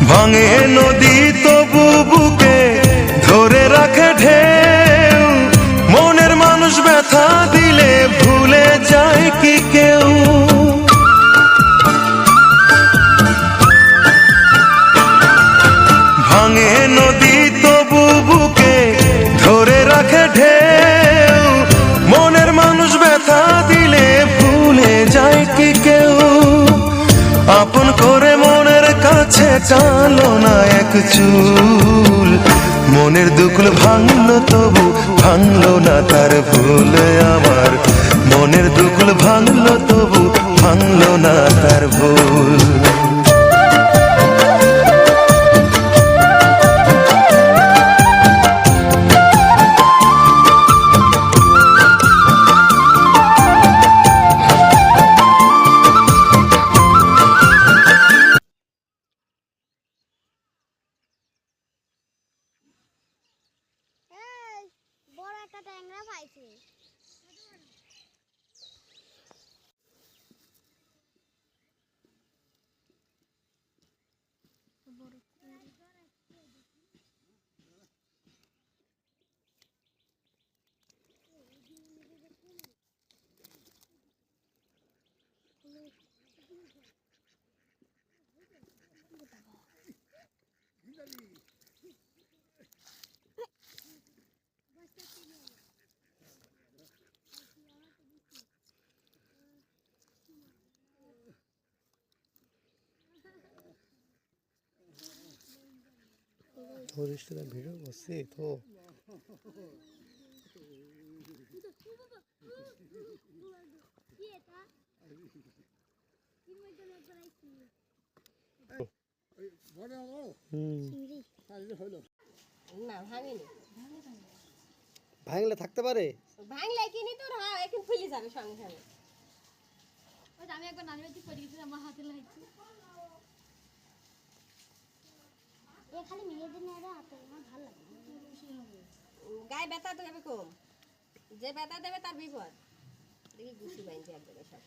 ভাঙে নদী তবু বুকে ধরে রাখে ঢেউ, মনের মানুষ ব্যথা দিলে ভুলে যায় কি কেউ? ভাঙে নদী তবু বুকে ধরে রাখে ঢেউ, মনের মানুষ ব্যথা দিলে ভুলে যায় কি কেউ? আপন করে মনের কাছে টানলো না এক চুল, মনের দুকুল ভাঙলো তবু ভাঙলো না তার ভুল আমার, মনের দুকুল ভাঙলো তবু ভাঙলো না তার ভুল। বড় একটা ট্যাংরা পাইছি। টুরিস্টরা ভিড় করছে তো ভাঙলে থাকতে পারে, ভাঙলে কিনি তোর হ্যাঁ এখন ফুলে যাবে সঙ্গে সঙ্গে। আমি একবার নানিবাড়ি পড়ে গেছি, আমার হাতে লাগছে। এ খালি মেয়েদের নেড়ে হাতে আমার ভালো লাগে। গায়ে ব্যথা দেবে কম, যে ব্যথা দেবে তার বিপদ। দেখি গুছি বাইন্দি একদম সব।